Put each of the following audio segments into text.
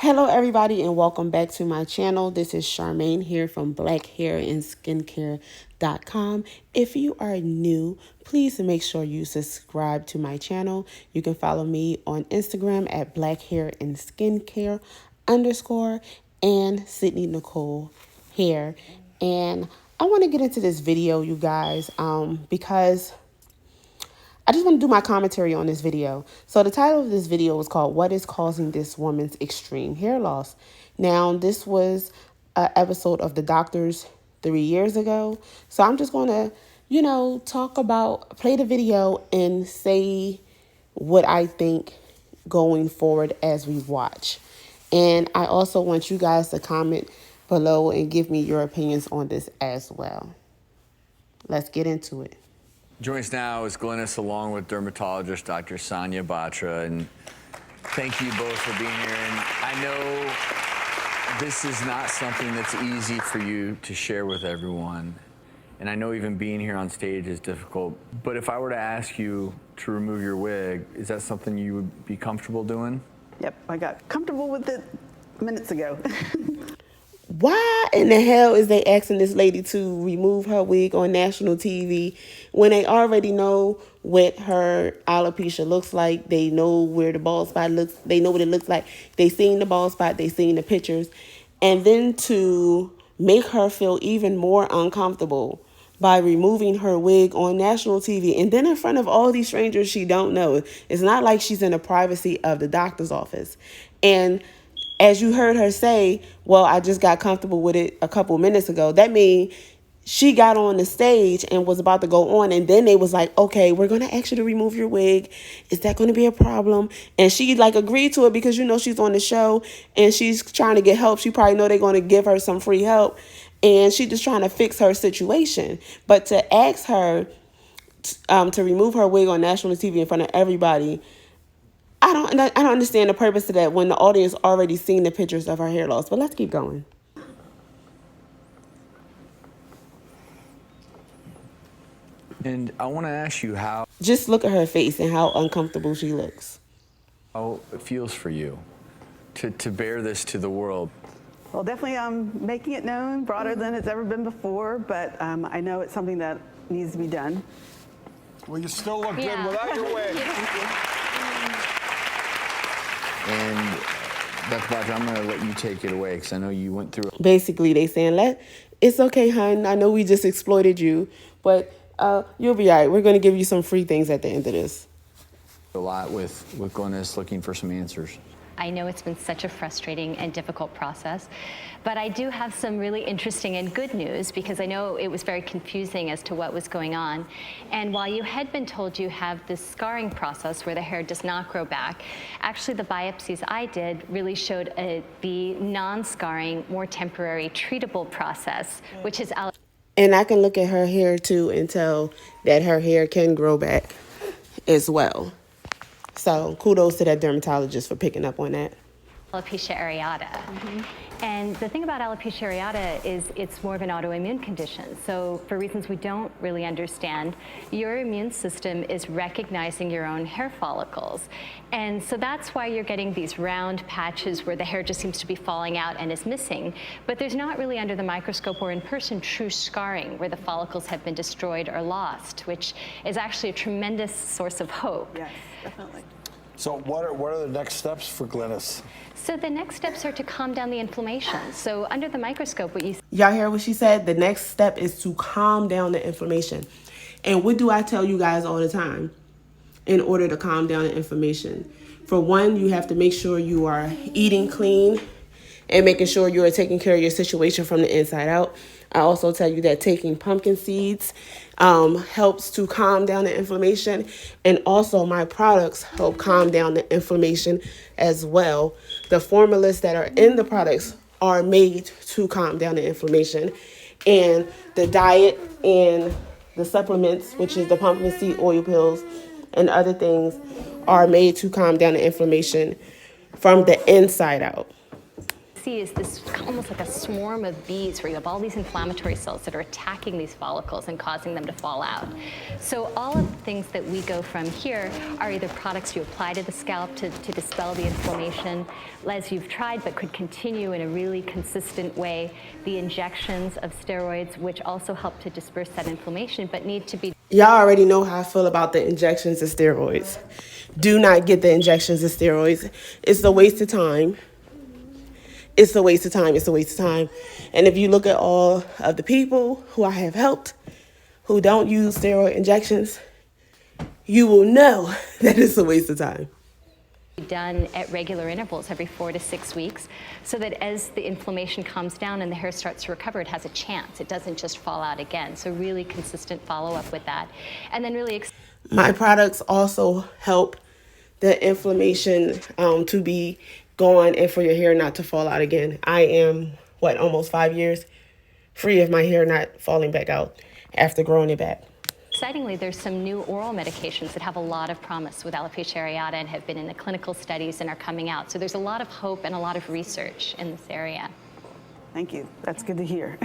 Hello everybody and welcome back to my channel. This is Charmaine here from blackhairandskincare.com. If you are new, please make sure you subscribe to my channel. You can follow me on Instagram at blackhairandskincare_ and Sydney Nicole Hair. And I want to get into this video, you guys, because I just want to do my commentary on this video. So the title of this video was called "What is Causing This Woman's Extreme Hair Loss?" Now, this was an episode of The Doctors 3 years ago. So I'm just going to, play the video and say what I think going forward as we watch. And I also want you guys to comment below and give me your opinions on this as well. Let's get into it. Joining us now is Glynis along with dermatologist Dr. Sonya Batra, and thank you both for being here. And I know this is not something that's easy for you to share with everyone, and I know even being here on stage is difficult, but if I were to ask you to remove your wig, is that something you would be comfortable doing? Yep, I got comfortable with it minutes ago. Why in the hell is they asking this lady to remove her wig on national TV when they already know what her alopecia looks like? They know where the bald spot looks. They know what it looks like. They seen the bald spot. They seen the pictures. And then to make her feel even more uncomfortable by removing her wig on national TV and then in front of all these strangers she don't know. It's not like she's in the privacy of the doctor's office. And as you heard her say, well, I just got comfortable with it a couple minutes ago. That means she got on the stage and was about to go on. And then they was like, okay, we're going to ask you to remove your wig. Is that going to be a problem? And she agreed to it because, she's on the show and she's trying to get help. She probably know they're going to give her some free help. And she's just trying to fix her situation. But to ask her to remove her wig on national TV in front of everybody, I don't understand the purpose of that when the audience already seen the pictures of her hair loss. But let's keep going. And I want to ask you how Just look at her face and how uncomfortable she looks. it feels for you to bear this to the world. Well, definitely making it known, broader than it's ever been before, but I know it's something that needs to be done. Well, you still look good without your wig. And Dr. Batra, I'm going to let you take it away because I know you went through it. Basically, they saying, it's okay, hun. I know we just exploited you, but you'll be all right. We're going to give you some free things at the end of this. A lot with Glynis looking for some answers. I know it's been such a frustrating and difficult process, but I do have some really interesting and good news because I know it was very confusing as to what was going on. And while you had been told you have this scarring process where the hair does not grow back, actually the biopsies I did really showed the non-scarring, more temporary treatable process, which is alopecia. And I can look at her hair too and tell that her hair can grow back as well. So kudos to that dermatologist for picking up on that. Alopecia areata. And the thing about alopecia areata is it's more of an autoimmune condition. So for reasons we don't really understand, your immune system is recognizing your own hair follicles. And so that's why you're getting these round patches where the hair just seems to be falling out and is missing. But there's not really under the microscope or in person true scarring where the follicles have been destroyed or lost, which is actually a tremendous source of hope. Yes, definitely. So what are the next steps for Glynis? So the next steps are to calm down the inflammation. So under the microscope, what you Y'all hear what she said? The next step is to calm down the inflammation. And what do I tell you guys all the time in order to calm down the inflammation? For one, you have to make sure you are eating clean and making sure you are taking care of your situation from the inside out. I also tell you that taking pumpkin seeds helps to calm down the inflammation. And also my products help calm down the inflammation as well. The formulas that are in the products are made to calm down the inflammation. And the diet and the supplements, which is the pumpkin seed oil pills and other things, are made to calm down the inflammation from the inside out. See is this almost like a swarm of bees where you have all these inflammatory cells that are attacking these follicles and causing them to fall out. So all of the things that we go from here are either products you apply to the scalp to dispel the inflammation, as you've tried but could continue in a really consistent way, the injections of steroids, which also help to disperse that inflammation but need to be. Y'all already know how I feel about the injections of steroids. Do not get the injections of steroids. It's a waste of time. It's a waste of time. It's a waste of time. And if you look at all of the people who I have helped who don't use steroid injections, you will know that it's a waste of time. Done at regular intervals every 4 to 6 weeks so that as the inflammation calms down and the hair starts to recover, it has a chance. It doesn't just fall out again. So really consistent follow-up with that. And then really... My products also help the inflammation to be gone and for your hair not to fall out again. I am, almost 5 years free of my hair not falling back out after growing it back. Excitingly, there's some new oral medications that have a lot of promise with alopecia areata and have been in the clinical studies and are coming out. So there's a lot of hope and a lot of research in this area. Thank you. That's good to hear.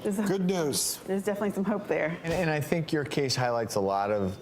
Good news. There's definitely some hope there. And I think your case highlights a lot of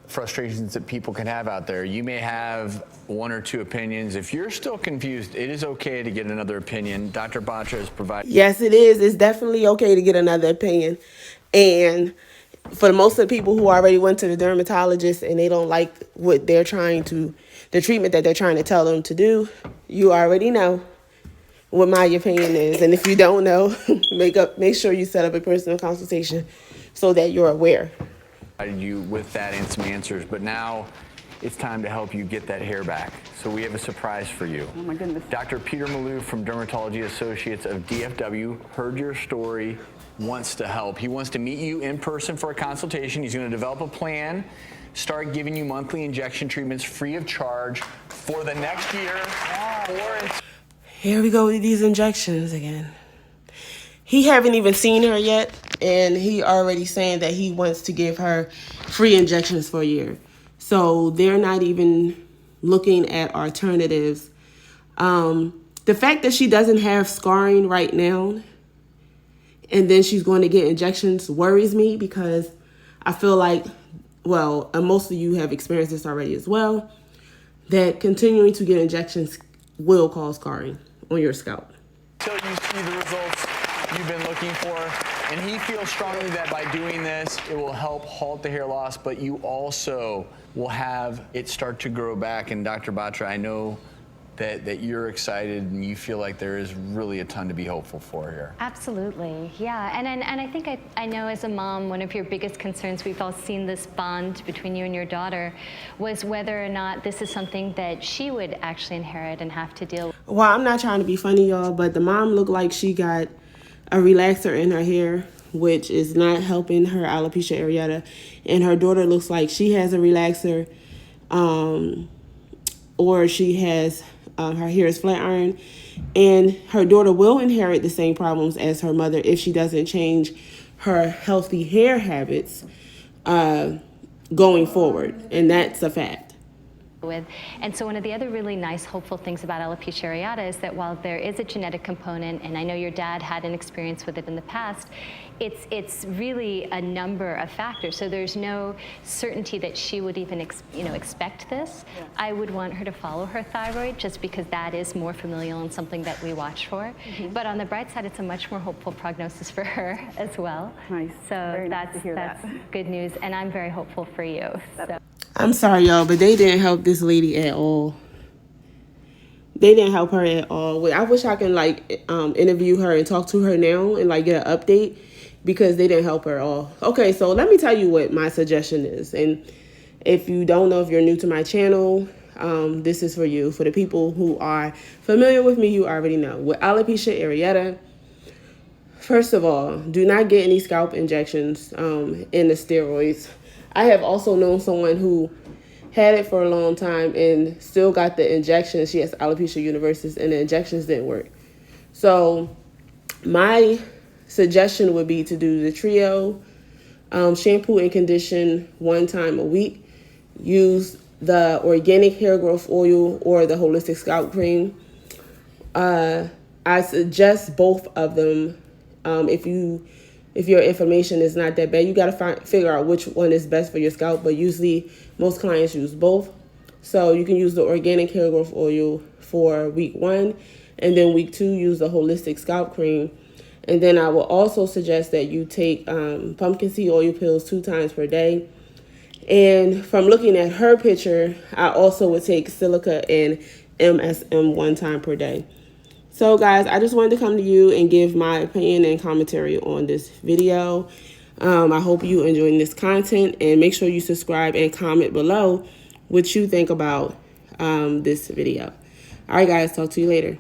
frustrations that people can have out there. You may have 1 or 2 opinions. If you're still confused, it is okay to get another opinion. Dr. Batra has provided. Yes, it is. It's definitely okay to get another opinion. And for most of the people who already went to the dermatologist and they don't like what they're the treatment that they're trying to tell them to do, you already know what my opinion is. And if you don't know, make sure you set up a personal consultation so that you're aware. You with that and some answers, but now it's time to help you get that hair back. So we have a surprise for you. Oh my goodness. Dr. Peter Malou from Dermatology Associates of DFW heard your story, wants to help. He wants to meet you in person for a consultation. He's going to develop a plan, start giving you monthly injection treatments free of charge for the next year. Here we go with these injections again. He haven't even seen her yet, and he already saying that he wants to give her free injections for a year. So they're not even looking at alternatives. The fact that she doesn't have scarring right now, and then she's going to get injections worries me because I feel like, and most of you have experienced this already as well, that continuing to get injections will cause scarring on your scalp. Until you see the results you've been looking for, and he feels strongly that by doing this, it will help halt the hair loss, but you also will have it start to grow back. And Dr. Batra, I know that you're excited and you feel like there is really a ton to be hopeful for here. Absolutely, yeah. And I think I know as a mom, one of your biggest concerns, we've all seen this bond between you and your daughter, was whether or not this is something that she would actually inherit and have to deal with. Well, I'm not trying to be funny, y'all, but the mom looked like she got a relaxer in her hair, which is not helping her alopecia areata. And her daughter looks like she has a relaxer, or she has her hair is flat iron, and her daughter will inherit the same problems as her mother if she doesn't change her healthy hair habits going forward, and that's a fact. With. And so one of the other really nice hopeful things about alopecia areata is that while there is a genetic component, and I know your dad had an experience with it in the past, it's really a number of factors. So there's no certainty that she would even expect this. Yeah. I would want her to follow her thyroid just because that is more familial and something that we watch for. Mm-hmm. But on the bright side, it's a much more hopeful prognosis for her as well. Nice. So very nice to hear that's that. Good news, and I'm very hopeful for you. So. I'm sorry, y'all, but they didn't help this lady at all. They didn't help her at all. I wish I can interview her and talk to her now and get an update, because they didn't help her at all. Okay, so let me tell you what my suggestion is. And if you don't know, if you're new to my channel, this is for you. For the people who are familiar with me, you already know. With alopecia areata, first of all, do not get any scalp injections in the steroids. I have also known someone who had it for a long time and still got the injections. She has alopecia universalis, and the injections didn't work. So my suggestion would be to do the trio, shampoo and condition 1 time a week. Use the organic hair growth oil or the holistic scalp cream. I suggest both of them. If your information is not that bad, you got to figure out which one is best for your scalp. But usually, most clients use both. So you can use the organic hair growth oil for week 1, and then week 2 use the holistic scalp cream. And then I will also suggest that you take pumpkin seed oil pills 2 times per day. And from looking at her picture, I also would take silica and MSM 1 time per day. So guys, I just wanted to come to you and give my opinion and commentary on this video. I hope you enjoying this content, and make sure you subscribe and comment below what you think about this video. All right, guys, talk to you later.